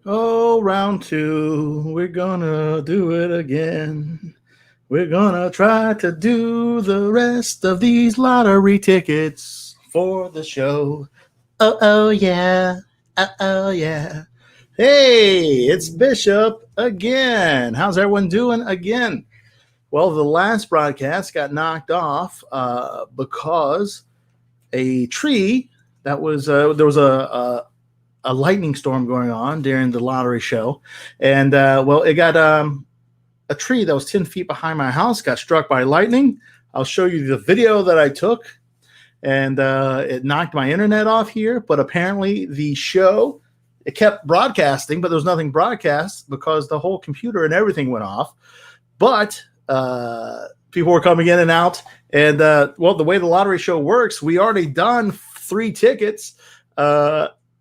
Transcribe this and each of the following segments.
Oh, round two, we're gonna do it again. We're gonna try to do the rest of these lottery tickets for the show. Oh, yeah. Oh, yeah. Hey, it's Bishop again. How's everyone doing again? Well, the last broadcast got knocked off because a tree that was, there was a lightning storm going on during the lottery show. And, well, it got a tree that was 10 feet behind my house got struck by lightning. I'll show you the video that I took, and it knocked my internet off here. But apparently, the show it kept broadcasting, but there was nothing broadcast because the whole computer and everything went off. But people were coming in and out, and well, the way the lottery show works, we already done 3 tickets.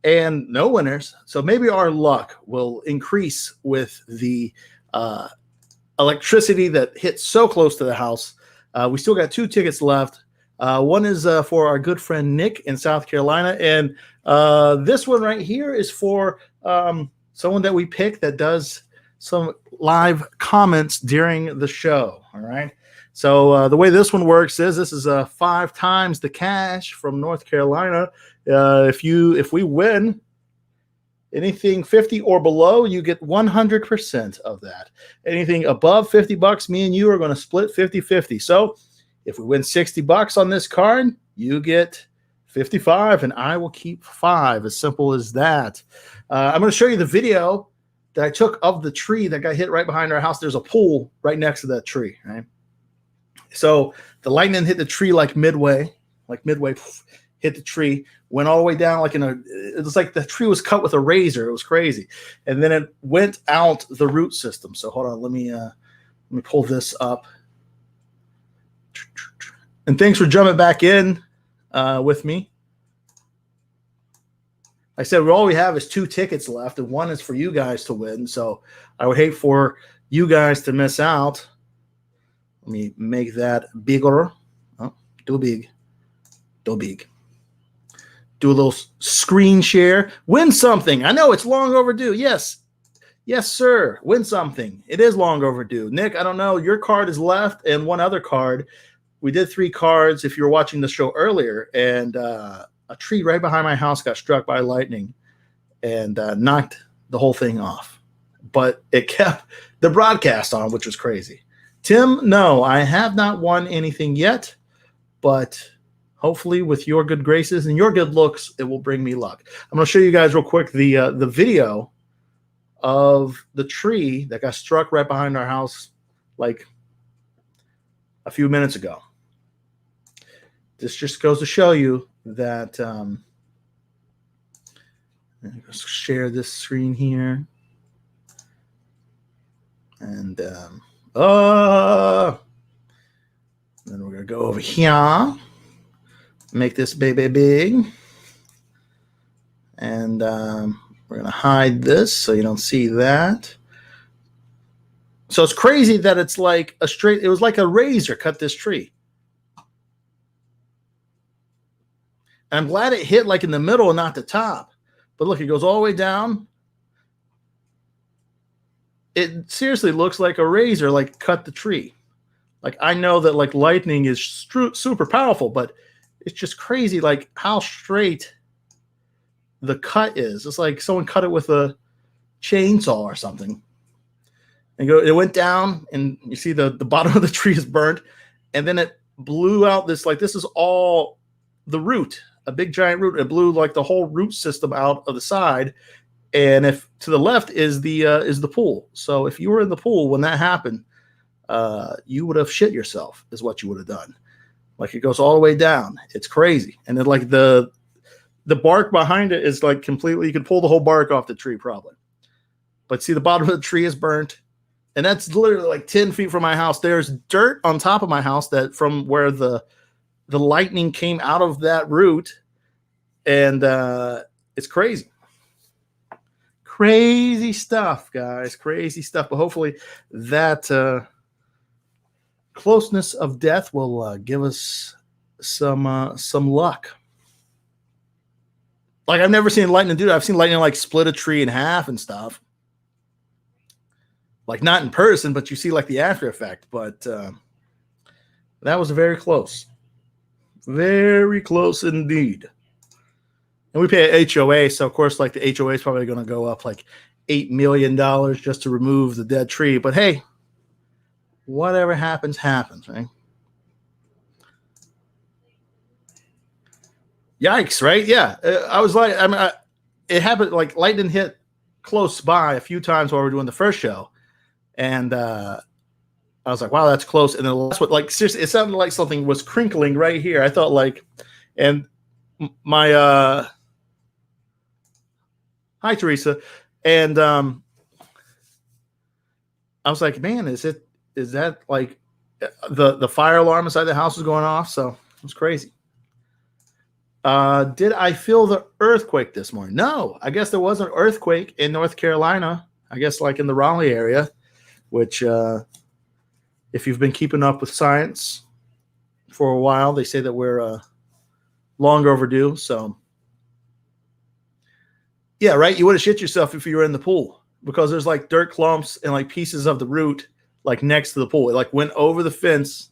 And no winners. So maybe our luck will increase with the electricity that hit so close to the house. We still got 2 tickets left. One is for our good friend Nick in South Carolina, and this one right here is for someone that we pick that does some live comments during the show. All right. So the way this one works is this is 5 times the cash from North Carolina. If we win anything 50 or below, you get 100% of that. Anything above $50, me and you are going to split 50-50. So if we win $60 on this card, you get 55 and I will keep 5. As simple as that. I'm going to show you the video that I took of the tree that got hit right behind our house. There's a pool right next to that tree, right? So the lightning hit the tree like midway, hit the tree, went all the way down it was like the tree was cut with a razor. It was crazy. And then it went out the root system. So hold on, let me pull this up. And thanks for jumping back in with me. I said all we have is 2 tickets left, and one is for you guys to win. So I would hate for you guys to miss out. Let me make that bigger. Oh, do big. Do big. Do a little screen share. Win something. I know it's long overdue. Yes. Yes, sir. Win something. It is long overdue. Nick, I don't know. Your card is left and one other card. We did 3 cards if you were watching the show earlier, and a tree right behind my house got struck by lightning and knocked the whole thing off. But it kept the broadcast on, which was crazy. Tim, no, I have not won anything yet, but hopefully with your good graces and your good looks, it will bring me luck. I'm going to show you guys real quick the video of the tree that got struck right behind our house like a few minutes ago. This just goes to show you that let's share this screen here. And then we're going to go over here. Make this baby big. And we're going to hide this so you don't see that. So it's crazy that it's like it was like a razor cut this tree. And I'm glad it hit like in the middle and not the top. But look, it goes all the way down. It seriously looks like a razor like cut the tree. Like I know that like lightning is super powerful, but it's just crazy like how straight the cut is. It's like someone cut it with a chainsaw or something. And it went down, and you see the bottom of the tree is burnt, and then it blew out this is all the root, a big giant root. It blew like the whole root system out of the side, and if to the left is the pool. So if you were in the pool when that happened, you would have shit yourself, is what you would have done. Like it goes all the way down. It's crazy. And then like the bark behind it is like completely, you could pull the whole bark off the tree probably. But see, the bottom of the tree is burnt. And that's literally like 10 feet from my house. There's dirt on top of my house that from where the lightning came out of that root. And it's crazy. Crazy stuff, guys. Crazy stuff. But hopefully that closeness of death will give us some luck. Like, I've never seen lightning do that. I've seen lightning like split a tree in half and stuff. Like, not in person, but you see like the after effect. But that was very close. Very close indeed. And we pay HOA, so of course, like, the HOA is probably going to go up like $8 million just to remove the dead tree. But hey, whatever happens, happens, right? Yikes, right? Yeah. I was like, it happened, like, lightning hit close by a few times while we were doing the first show. And I was like, wow, that's close. And then that's what, like, seriously, it sounded like something was crinkling right here. I thought, like, and my, hi, Teresa. And I was like, man, is that like the fire alarm inside the house was going off? So it was crazy. Did I feel the earthquake this morning? No, I guess there was an earthquake in North Carolina. I guess like in the Raleigh area, which if you've been keeping up with science for a while, they say that we're long overdue. So yeah, right. You would have shit yourself if you were in the pool, because there's like dirt clumps and like pieces of the root like next to the pool. It like went over the fence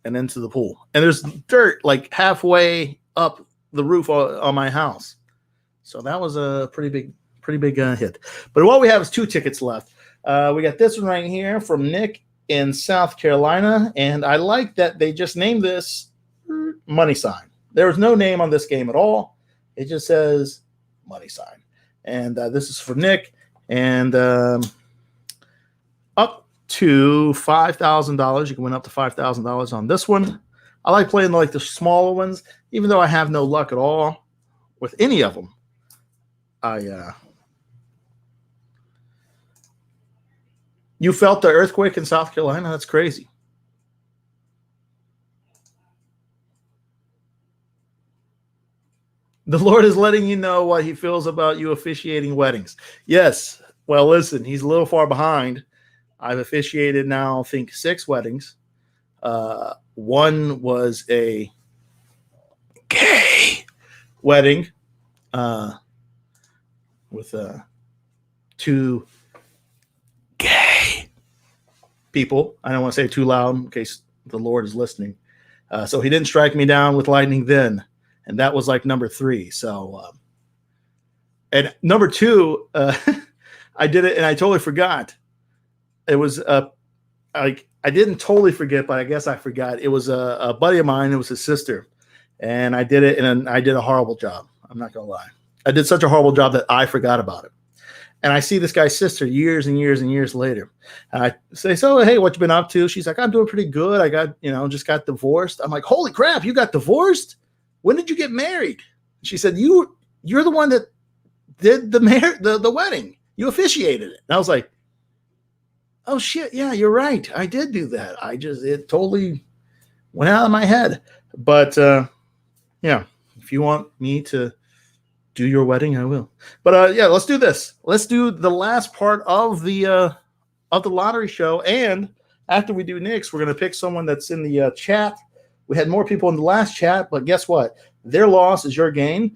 and into the pool. And there's dirt like halfway up the roof on my house. So that was a pretty big hit. But what we have is 2 tickets left. We got this one right here from Nick in South Carolina. And I like that they just named this money sign. There was no name on this game at all. It just says money sign. And this is for Nick. And up to $5,000. You can win up to $5,000 on this one. I like playing like the smaller ones, even though I have no luck at all with any of them. You felt the earthquake in South Carolina? That's crazy. The Lord is letting you know what he feels about you officiating weddings. Yes. Well, listen, he's a little far behind. I've officiated now, I think, 6 weddings. One was a gay wedding with 2 gay people. I don't want to say it too loud in case the Lord is listening. So he didn't strike me down with lightning then. And that was like number 3. So, and number 2, I did it and I totally forgot. It was like, I didn't totally forget, but I guess I forgot. It was a buddy of mine. It was his sister, and I did it, and I did a horrible job. I'm not gonna lie. I did such a horrible job that I forgot about it. And I see this guy's sister years and years and years later. And I say, so, hey, what you been up to? She's like, I'm doing pretty good. I got, just got divorced. I'm like, holy crap, you got divorced? When did you get married? She said, you're the one that did the wedding. You officiated it. And I was like, oh shit, yeah, you're right. I did do that. It totally went out of my head. But yeah, if you want me to do your wedding, I will. But yeah, let's do this. Let's do the last part of the lottery show. And after we do Nick's, we're gonna pick someone that's in the chat. We had more people in the last chat, but guess what? Their loss is your gain.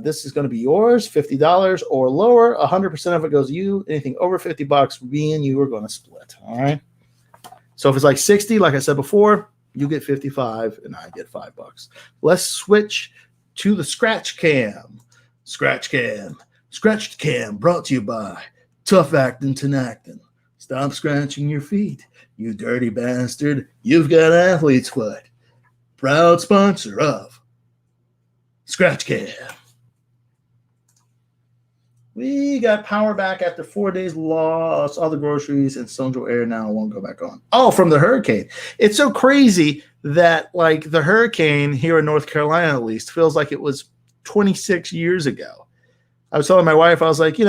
This is going to be yours, $50 or lower. 100% of it goes to you. Anything over $50, me and you are going to split. All right. So if it's like 60, like I said before, you get 55 and I get $5. Let's switch to the Scratch Cam. Scratch Cam brought to you by Tough Actin' Tenactin. Stop scratching your feet, you dirty bastard. You've got athlete's foot. Proud sponsor of Scratch Cam. We got power back after 4 days lost. All the groceries and Central Air now won't go back on. Oh, from the hurricane. It's so crazy that like the hurricane here in North Carolina, at least, feels like it was 26 years ago. I was telling my wife, I was like,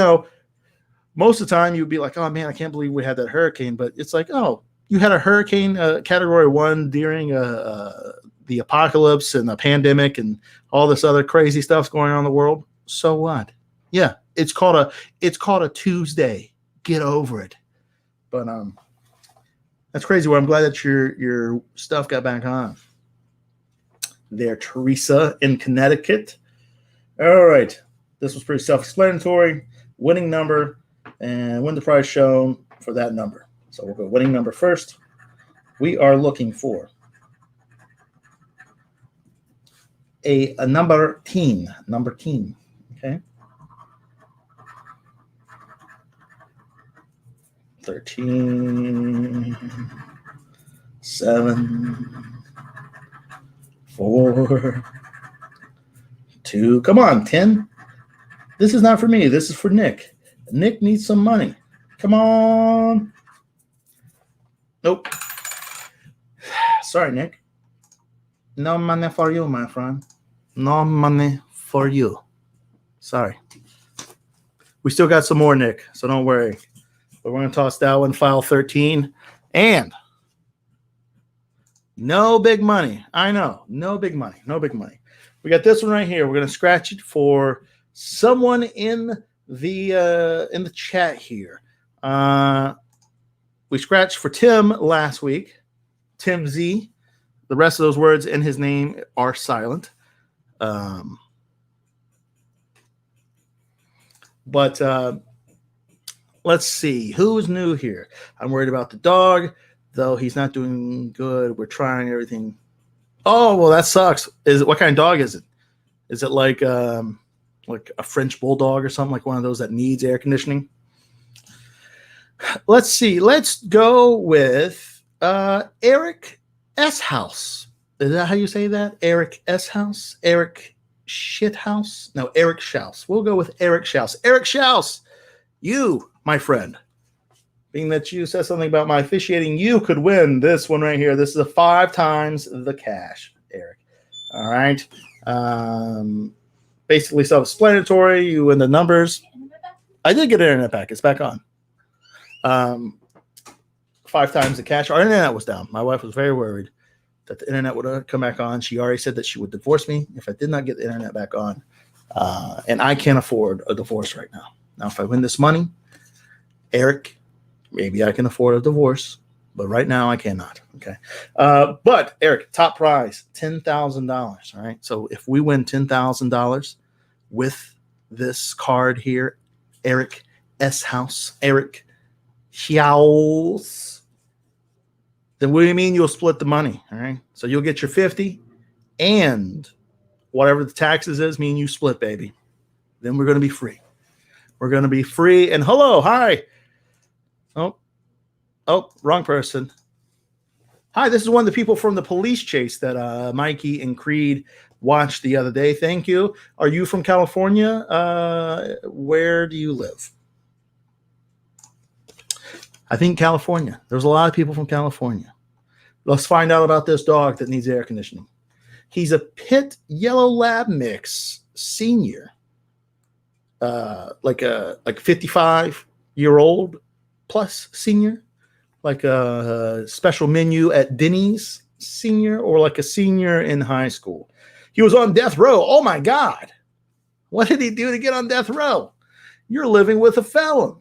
most of the time you'd be like, oh man, I can't believe we had that hurricane. But it's like, oh, you had a hurricane category 1 during the apocalypse and the pandemic and all this other crazy stuff's going on in the world. So what? Yeah, it's called a Tuesday. Get over it. But that's crazy. Well, I'm glad that your stuff got back on. There, Teresa in Connecticut. All right. This was pretty self-explanatory. Winning number and win the prize shown for that number. So we'll go winning number first. We are looking for a number teen. Number teen. Okay. 13, 7, 4, 2. Come on, 10. This is not for me. This is for Nick. Nick needs some money. Come on. Nope. Sorry, Nick. No money for you, my friend. No money for you. Sorry. We still got some more, Nick, so don't worry. But we're going to toss that one, file 13. And no big money. I know. No big money. No big money. We got this one right here. We're going to scratch it for someone in the chat here. We scratched for Tim last week. Tim Z. The rest of those words in his name are silent. But let's see. Who's new here? I'm worried about the dog, though he's not doing good. We're trying everything. Oh, well, that sucks. What kind of dog is it? Is it like a French bulldog or something, like one of those that needs air conditioning? Let's see. Let's go with Eric S. House. Is that how you say that? Eric S. House? Eric Shithouse? No, Eric Schaus. We'll go with Eric Schaus. Eric Schaus, you, my friend, being that you said something about my officiating, you could win this one right here. This is a 5 times the cash, Eric. All right. Basically self-explanatory. You win the numbers. I did get an internet back. It's back on. 5 times the cash. Our internet was down. My wife was very worried that the internet would come back on. She already said that she would divorce me if I did not get the internet back on. And I can't afford a divorce right now. Now, if I win this money, Eric, maybe I can afford a divorce, but right now I cannot. Okay. But Eric, top prize, $10,000. All right. So if we win $10,000 with this card here, Eric S. House, Eric House, then what do you mean you'll split the money? All right. So you'll get your 50 and whatever the taxes is, me and you split, baby. Then we're going to be free. We're going to be free. And hello. Hi. Oh, wrong person. Hi, this is one of the people from the police chase that Mikey and Creed watched the other day. Thank you. Are you from California? Where do you live? I think California. There's a lot of people from California. Let's find out about this dog that needs air conditioning. He's a Pit Yellow Lab Mix senior, like 55-year-old plus senior, like a special menu at Denny's senior, or like a senior in high school. He was on death row. Oh my God. What did he do to get on death row? You're living with a felon.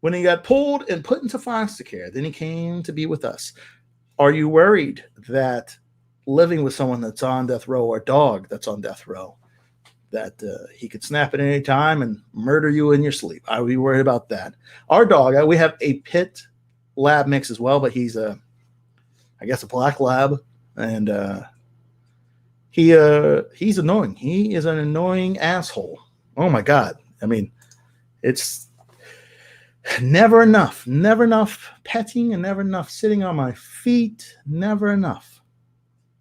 When he got pulled and put into foster care, then he came to be with us. Are you worried that living with someone that's on death row, or a dog that's on death row, that he could snap at any time and murder you in your sleep? I would be worried about that. Our dog, we have a Pit Lab Mix as well, but he's I guess a black lab, and he's annoying. He is an annoying asshole. Oh my God. I mean, it's never enough petting and never enough sitting on my feet. Never enough.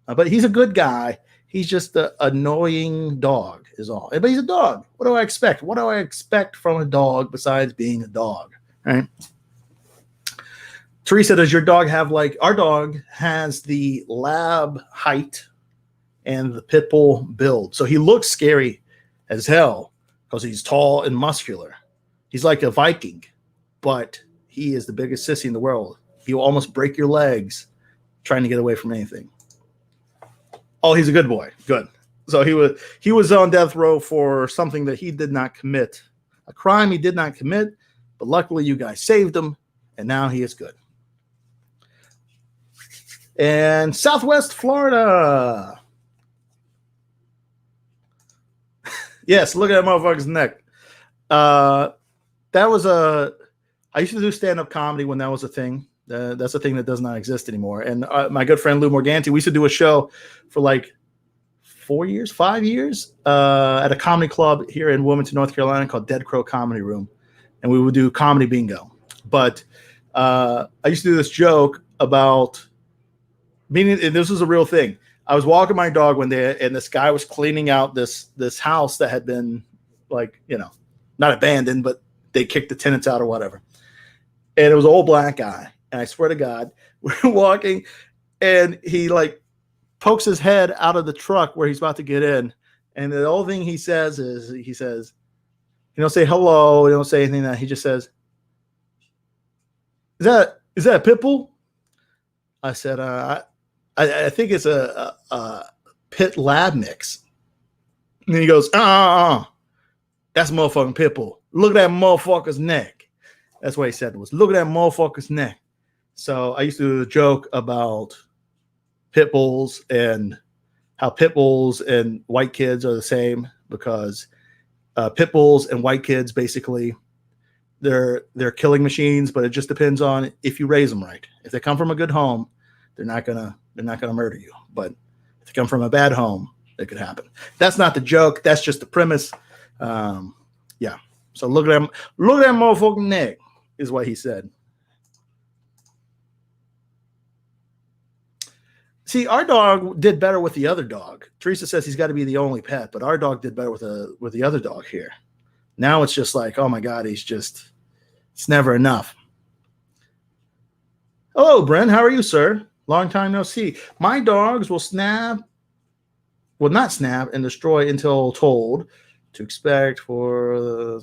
But he's a good guy. He's just an annoying dog is all. But he's a dog. What do I expect? What do I expect from a dog besides being a dog? Right? Teresa, does your dog have our dog has the lab height and the pit bull build. So he looks scary as hell because he's tall and muscular. He's like a Viking, but he is the biggest sissy in the world. He will almost break your legs trying to get away from anything. Oh, he's a good boy. Good. So he was on death row for something that he did not commit, a crime he did not commit, but luckily you guys saved him, and now he is good. And Southwest Florida. Yes, look at that motherfucker's neck. That was I used to do stand-up comedy when that was a thing. That's a thing that does not exist anymore. And my good friend Lou Morganti, we used to do a show for like 5 years at a comedy club here in Wilmington, North Carolina called Dead Crow Comedy Room. And we would do comedy bingo. But I used to do this joke about meaning, and this was a real thing. I was walking my dog one day, and this guy was cleaning out this house that had been, like, not abandoned, but they kicked the tenants out or whatever. And it was an old black guy. And I swear to God, we're walking, and he like pokes his head out of the truck where he's about to get in. And the only thing he says is, he don't say hello. He don't say anything. That he just says, is that a pit bull? I said, I think it's a pit lab mix. And he goes, that's a motherfucking pit bull. Look at that motherfucker's neck. That's what he said was, look at that motherfucker's neck. So I used to do a joke about pit bulls and how pit bulls and white kids are the same, because pit bulls and white kids, basically, they're killing machines, but it just depends on if you raise them right. If they come from a good home, they're not gonna murder you. But if they come from a bad home, it could happen. That's not the joke. That's just the premise. Yeah. So look at that motherfucking neck, is what he said. See, our dog did better with the other dog. Teresa says he's got to be the only pet, but our dog did better with the other dog here. Now it's just like, oh my God, it's never enough. Hello, Brent. How are you, sir? Long time no see. My dogs will not snap and destroy until told to expect for.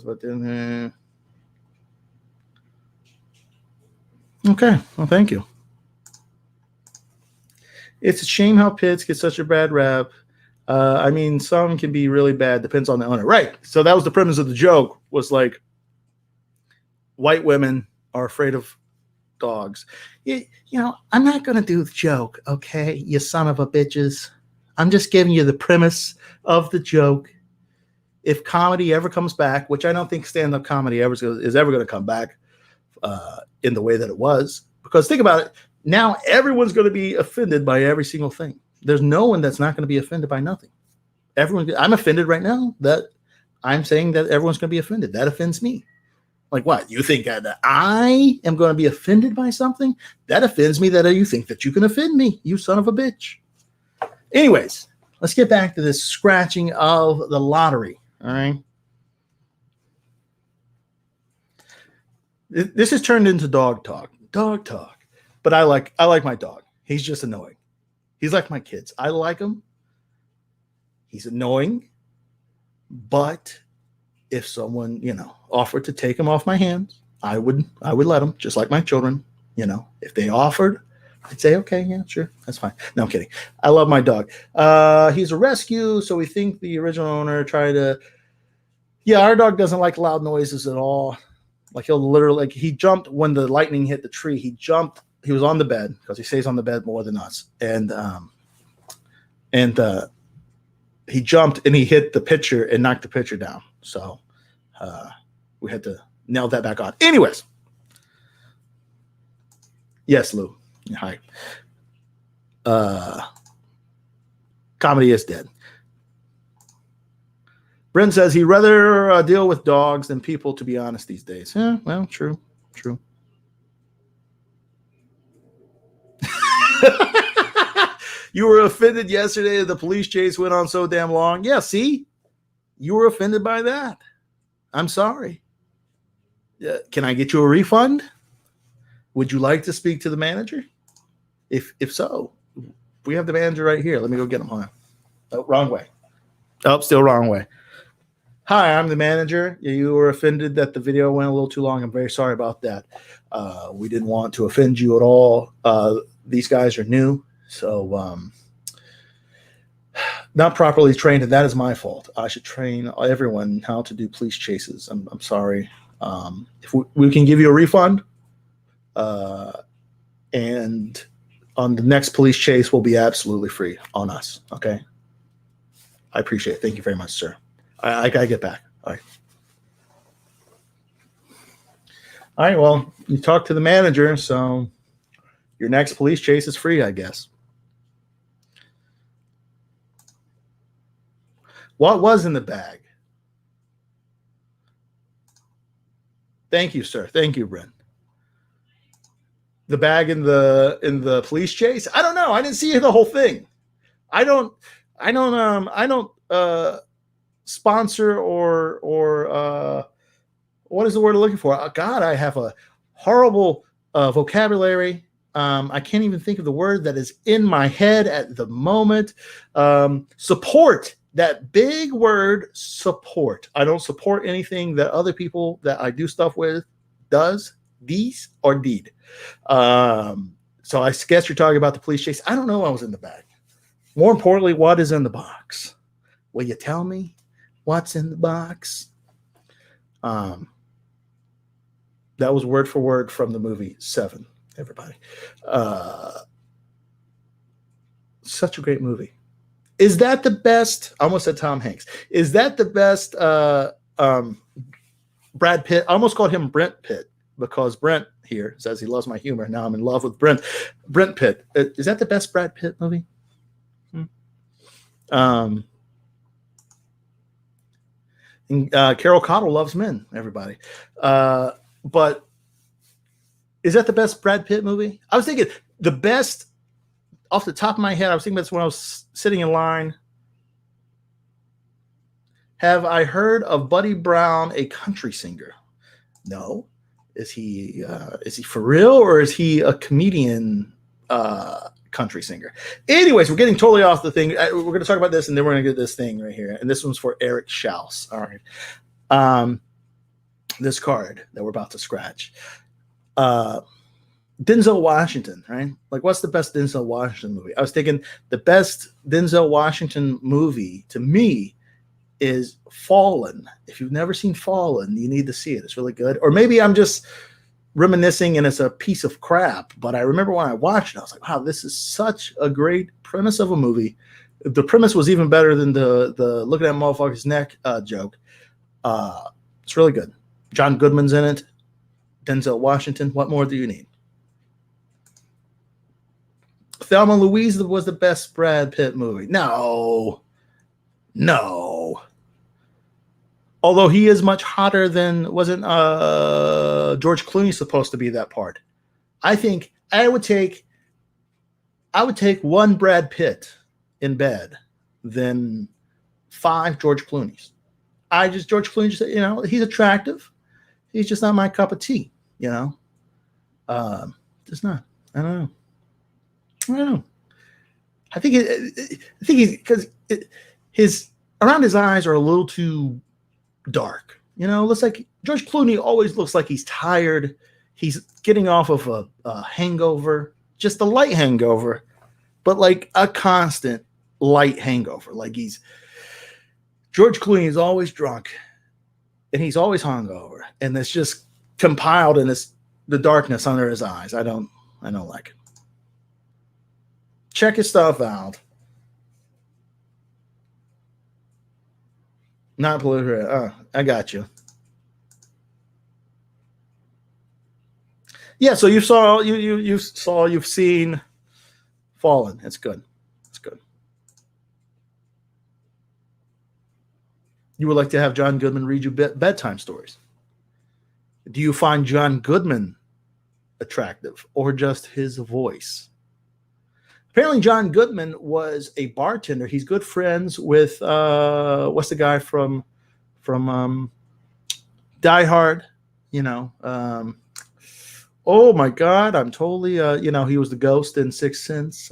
Okay. Well, thank you. It's a shame how pits get such a bad rap. I mean, some can be really bad. Depends on the owner. Right. So that was the premise of the joke, was like, white women are afraid of dogs. I'm not going to do the joke, okay, you son of a bitches. I'm just giving you the premise of the joke. If comedy ever comes back, which I don't think stand-up comedy is ever going to come back in the way that it was. Because think about it. Now everyone's going to be offended by every single thing. There's no one that's not going to be offended by nothing. I'm offended right now that I'm saying that everyone's going to be offended. That offends me. Like, what? You think that I am going to be offended by something? That offends me that you think that you can offend me, you son of a bitch. Anyways, let's get back to this scratching of the lottery. All right. This has turned into dog talk. Dog talk. But I like my dog. He's just annoying. He's like my kids. I like him. He's annoying. But if someone, offered to take him off my hands, I would let him, just like my children. If they offered, I'd say, okay, yeah, sure, that's fine. No, I'm kidding. I love my dog. He's a rescue, so we think the original owner tried to. Yeah, our dog doesn't like loud noises at all. Like, he'll literally, he jumped when the lightning hit the tree. He jumped. He was on the bed, because he stays on the bed more than us. And he jumped and he hit the pitcher and knocked the pitcher down. So we had to nail that back on. Anyways. Yes, Lou. Hi. Comedy is dead. Brent says he'd rather deal with dogs than people, to be honest, these days. Yeah, well, true. You were offended yesterday that the police chase went on so damn long. Yeah, see? You were offended by that. I'm sorry. Can I get you a refund? Would you like to speak to the manager? If so, we have the manager right here. Let me go get him. Hold on. Oh, wrong way. Oh, still wrong way. Hi, I'm the manager. You were offended that the video went a little too long. I'm very sorry about that. We didn't want to offend you at all. These guys are new, so not properly trained, and that is my fault. I should train everyone how to do police chases. I'm sorry. If we can give you a refund, and on the next police chase will be absolutely free on us. Okay. I appreciate it. Thank you very much, sir. I gotta get back. All right. All right. Well, you talked to the manager, so your next police chase is free, I guess. What was in the bag? Thank you, sir. Thank you, Brent. The bag in the police chase? I don't know. I didn't see the whole thing. I don't sponsor or what is the word I'm looking for? God, I have a horrible vocabulary. I can't even think of the word that is in my head at the moment. Support. That big word, support. I don't support anything that other people that I do stuff with does, these, or did. So I guess you're talking about the police chase. I don't know what was in the bag. More importantly, what is in the box? Will you tell me what's in the box? That was word for word from the movie Seven, everybody. Such a great movie. Is that the best? I almost said Tom Hanks. Is that the best Brad Pitt? I almost called him Brent Pitt because Brent here says he loves my humor. Now I'm in love with Brent. Brent Pitt. Is that the best Brad Pitt movie? Carol Cottle loves men, everybody. But is that the best Brad Pitt movie? I was thinking the best off the top of my head. I was thinking this when I was sitting in line. Have I heard of Buddy Brown, a country singer? No. Is he for real, or is he a comedian country singer? Anyways, we're getting totally off the thing. We're going to talk about this, and then we're going to get this thing right here. And this one's for Eric Schaus. All right. This card that we're about to scratch. Denzel Washington, right? Like, what's the best Denzel Washington movie? I was thinking the best Denzel Washington movie to me is Fallen. If you've never seen Fallen, you need to see it. It's really good. Or maybe I'm just reminiscing and it's a piece of crap, but I remember when I watched it, I was like, wow, this is such a great premise of a movie. The premise was even better than the looking at motherfucker's neck joke. It's really good. John Goodman's in it. Denzel Washington. What more do you need? Thelma and Louise was the best Brad Pitt movie. No. Although he is much hotter than, wasn't George Clooney supposed to be that part? I think I would take one Brad Pitt in bed than 5 George Clooney's. George Clooney, he's attractive. He's just not my cup of tea, just not. I don't know. I think he's because his around his eyes are a little too dark. Looks like George Clooney always looks like he's tired. He's getting off of a hangover, just a light hangover, but like a constant light hangover. Like George Clooney is always drunk and he's always hungover, and it's just compiled in the darkness under his eyes. I don't like it. Check his stuff out. Not political. I got you. Yeah, so you've seen Fallen. It's good. It's good. You would like to have John Goodman read you bedtime stories. Do you find John Goodman attractive or just his voice? Apparently, John Goodman was a bartender. He's good friends with what's the guy from Die Hard? Oh my God, I'm totally he was the ghost in Sixth Sense.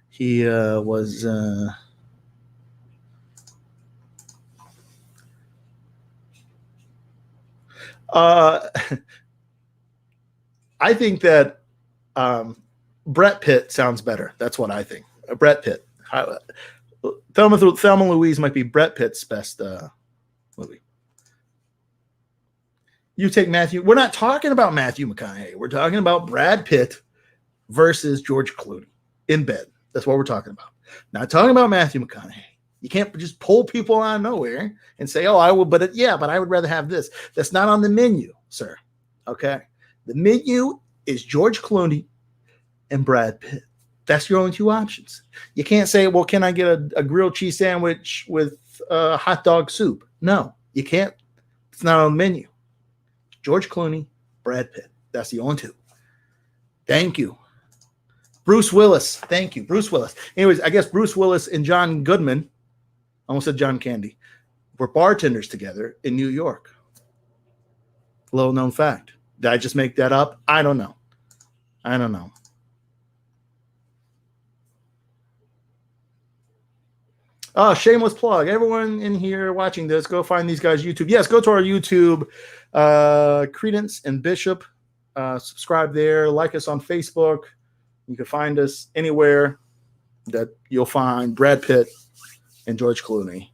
He was. I think that. Brett Pitt sounds better. That's what I think. Brett Pitt. Thelma and Louise might be Brett Pitt's best movie. You take Matthew. We're not talking about Matthew McConaughey. We're talking about Brad Pitt versus George Clooney in bed. That's what we're talking about. Not talking about Matthew McConaughey. You can't just pull people out of nowhere and say, oh, I will, but I would rather have this. That's not on the menu, sir. Okay. The menu is George Clooney and Brad Pitt. That's your only two options. You can't say, well, can I get a grilled cheese sandwich with hot dog soup? No, you can't. It's not on the menu. George Clooney, Brad Pitt. That's the only two. Thank you. Bruce Willis. Thank you. Bruce Willis. Anyways, I guess Bruce Willis and John Goodman, I almost said John Candy, were bartenders together in New York. Little known fact. Did I just make that up? I don't know. Oh, shameless plug. Everyone in here watching this, go find these guys' YouTube. Yes, go to our YouTube, Credence and Bishop. Subscribe there. Like us on Facebook. You can find us anywhere that you'll find Brad Pitt and George Clooney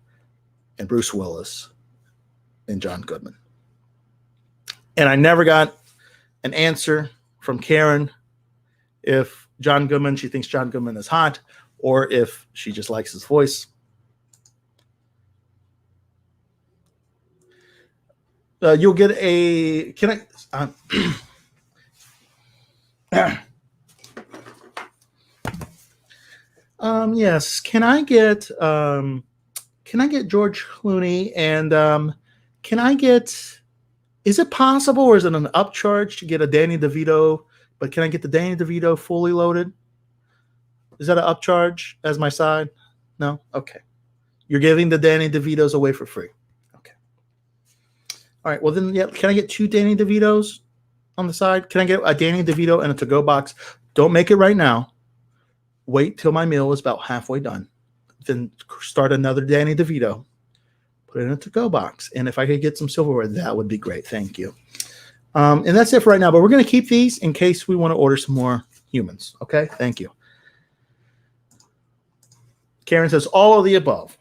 and Bruce Willis and John Goodman. And I never got an answer from Karen if John Goodman, she thinks John Goodman is hot, or if she just likes his voice. You'll get a, can I, yes, can I get George Clooney and can I get, is it possible or is it an upcharge to get a Danny DeVito, but can I get the Danny DeVito fully loaded? Is that an upcharge as my side? No? Okay. You're giving the Danny DeVitos away for free. Okay. All right. Well, then, yeah, can I get 2 Danny DeVitos on the side? Can I get a Danny DeVito and a to-go box? Don't make it right now. Wait till my meal is about halfway done. Then start another Danny DeVito. Put it in a to-go box. And if I could get some silverware, that would be great. Thank you. And that's it for right now. But we're going to keep these in case we want to order some more humans. Okay? Thank you. Karen says, all of the above.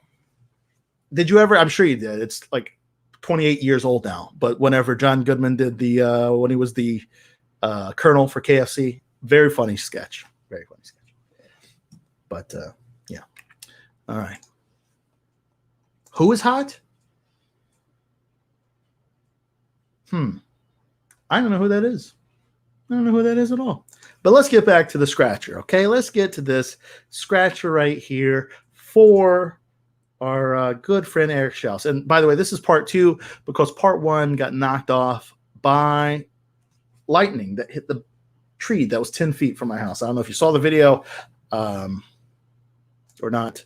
Did you ever? I'm sure you did. It's like 28 years old now. But whenever John Goodman did the, when he was the colonel for KFC, very funny sketch. Very funny sketch. But, yeah. All right. Who is hot? I don't know who that is. I don't know who that is at all. But let's get back to the scratcher, okay? Let's get to this scratcher right here for our good friend Eric Schaus. And by the way, this is part 2 because part 1 got knocked off by lightning that hit the tree that was 10 feet from my house. I don't know if you saw the video or not.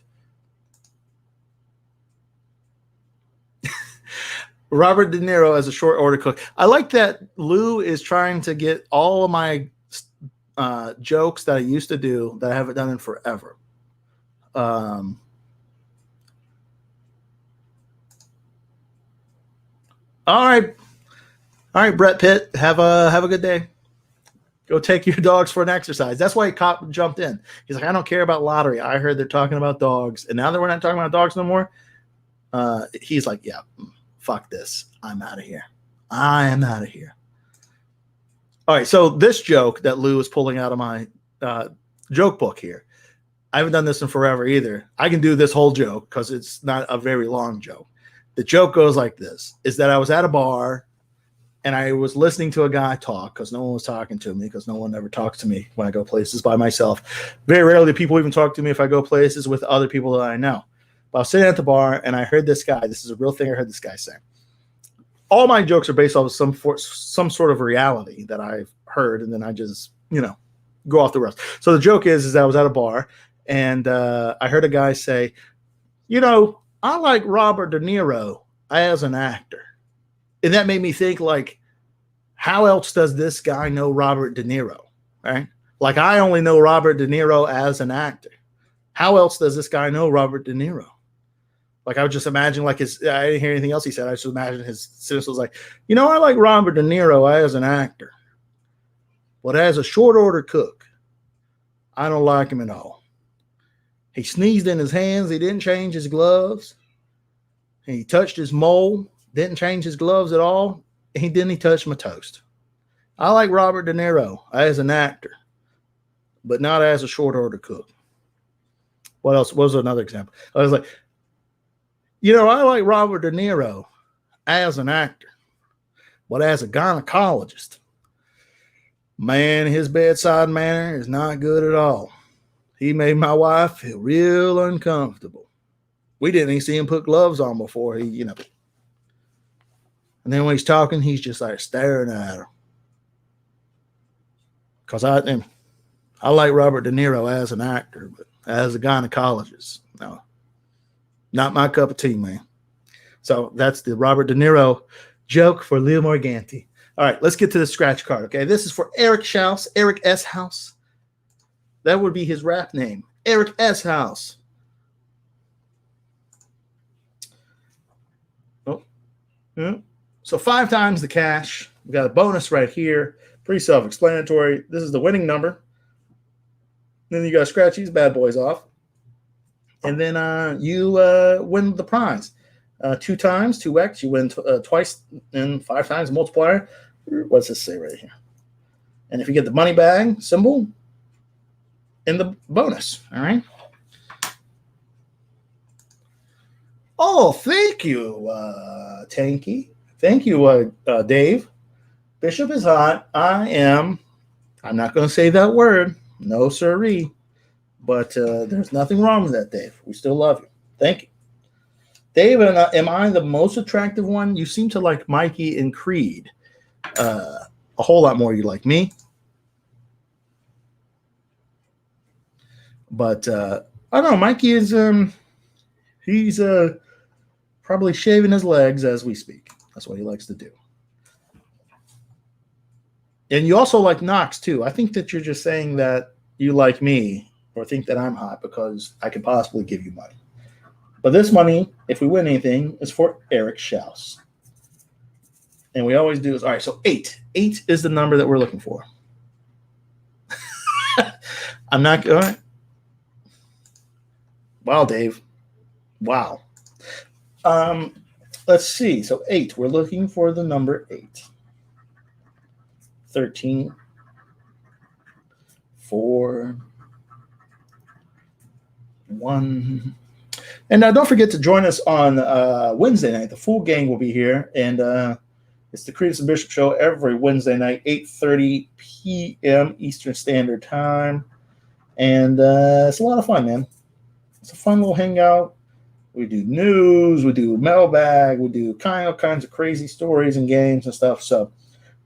Robert De Niro as a short order cook. I like that Lou is trying to get all of my jokes that I used to do that I haven't done in forever. All right, Brett Pitt. Have a good day. Go take your dogs for an exercise. That's why Cop jumped in. He's like, I don't care about lottery. I heard they're talking about dogs, and now that we're not talking about dogs no more, he's like, yeah. Fuck this. I'm out of here. I am out of here. All right. So this joke that Lou is pulling out of my joke book here, I haven't done this in forever either. I can do this whole joke because it's not a very long joke. The joke goes like this, is that I was at a bar and I was listening to a guy talk because no one was talking to me because no one ever talks to me when I go places by myself. Very rarely do people even talk to me if I go places with other people that I know. I was sitting at the bar and I heard this guy. This is a real thing I heard this guy say. All my jokes are based off of some sort of reality that I've heard, and then I just, go off the rails. So the joke is I was at a bar and I heard a guy say, I like Robert De Niro as an actor. And that made me think, like, how else does this guy know Robert De Niro, right? Like, I only know Robert De Niro as an actor. How else does this guy know Robert De Niro? Like, I would just imagine, like, I didn't hear anything else he said. I just imagine his sentence was like, I like Robert De Niro as an actor. But as a short order cook, I don't like him at all. He sneezed in his hands. He didn't change his gloves. He touched his mole. Didn't change his gloves at all. He touched my toast. I like Robert De Niro as an actor, but not as a short order cook. What else? What was another example? I was like, I like Robert De Niro as an actor, but as a gynecologist, man, his bedside manner is not good at all. He made my wife feel real uncomfortable. We didn't even see him put gloves on before he. And then when he's talking, he's just like staring at her. Because I like Robert De Niro as an actor, but as a gynecologist, no. Not my cup of tea, man. So that's the Robert De Niro joke for Leo Morganti. All right, let's get to the scratch card, okay? This is for Eric Schaus, Eric S. House. That would be his rap name, Eric S. House. Oh, yeah. So 5 times the cash. We got a bonus right here. Pretty self-explanatory. This is the winning number. Then you got to scratch these bad boys off. And then you win the prize. 2 times, 2x. You win twice, and 5 times multiplier. What's this say right here? And if you get the money bag symbol in the bonus, all right? Oh, thank you, Tanky. Thank you, Dave. Bishop is hot. I'm not going to say that word. No, sirree. But there's nothing wrong with that, Dave. We still love you. Thank you. Dave, am I the most attractive one? You seem to like Mikey and Creed a whole lot more. You like me. But I don't know. Mikey is he's probably shaving his legs as we speak. That's what he likes to do. And you also like Knox, too. I think that you're just saying that you like me or think that I'm hot because I could possibly give you money. But this money, if we win anything, is for Eric Schaus. And we always do this. All right, so 8. 8 is the number that we're looking for. I'm not – all right. Wow, Dave. Wow. Let's see. So 8. We're looking for the number 8. 13, 4, 1. And don't forget to join us on Wednesday night. The full gang will be here. And it's the Creedus and Bishop Show every Wednesday night, 8:30 p.m. Eastern Standard Time. And it's a lot of fun, man. It's a fun little hangout. We do news. We do mailbag. We do all kinds of crazy stories and games and stuff. So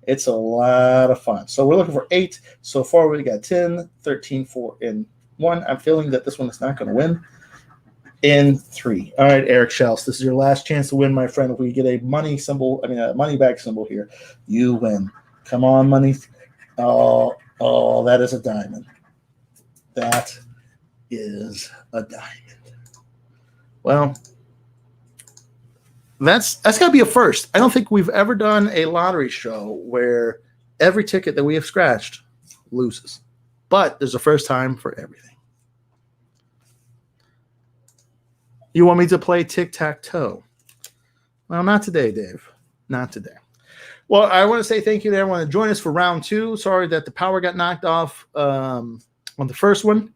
it's a lot of fun. So we're looking for 8. So far, we got 10, 13, 4, and 1. I'm feeling that this one is not going to win. In 3. All right, Eric Schaus, this is your last chance to win, my friend. If we get a money back symbol here, you win. Come on, money. Oh, that is a diamond. That is a diamond. Well, that's got to be a first. I don't think we've ever done a lottery show where every ticket that we have scratched loses. But there's a first time for everything. You want me to play tic-tac-toe? Well, not today, Dave. Not today. Well, I want to say thank you to everyone that joined us for round 2. Sorry that the power got knocked off on the first one,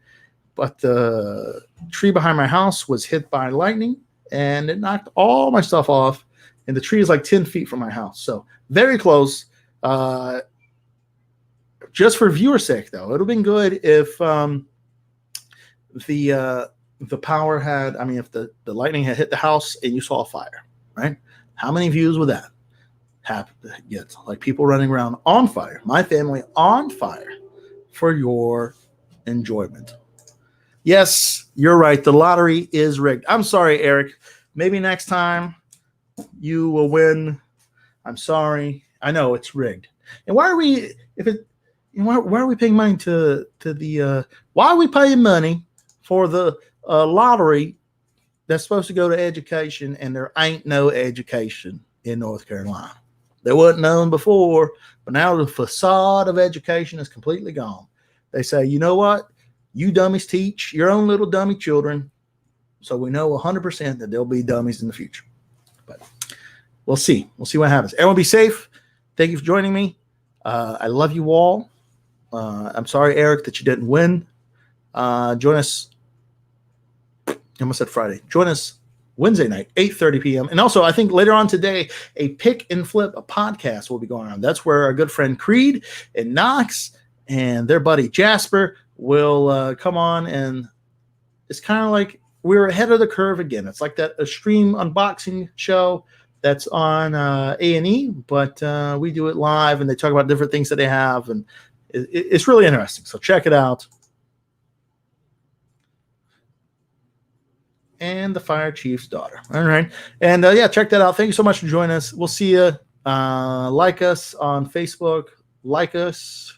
but the tree behind my house was hit by lightning, and it knocked all my stuff off, and the tree is like 10 feet from my house. So very close. Just for viewer's sake, though, it would have been good if the power had, if the lightning had hit the house and you saw a fire, right? How many views would that happen to get? Like people running around on fire, my family on fire for your enjoyment. Yes, you're right. The lottery is rigged. I'm sorry, Eric. Maybe next time you will win. I'm sorry. I know it's rigged. And why are we, why are we paying money to the, why are we paying money for the lottery that's supposed to go to education, and there ain't no education in North Carolina? There wasn't none before, but now the facade of education is completely gone. They say, you know what? You dummies teach your own little dummy children, so we know 100% that there'll be dummies in the future. But we'll see. We'll see what happens. Everyone be safe. Thank you for joining me. I love you all. I'm sorry, Eric, that you didn't win. Join us. I almost said Friday. Join us Wednesday night, 8:30 p.m. And also, I think later on today, a Pick and Flip podcast will be going on. That's where our good friend Creed and Knox and their buddy Jasper will come on, and it's kind of like we're ahead of the curve again. It's like that Extreme unboxing show that's on A&E, but we do it live, and they talk about different things that they have, and it's really interesting. So check it out. And the Fire Chief's daughter. All right. And yeah, check that out. Thank you so much for joining us. We'll see you. Like us on Facebook. Like us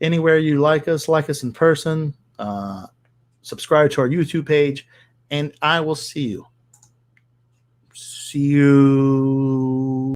anywhere you like us in person. Subscribe to our YouTube page. And I will see you. See you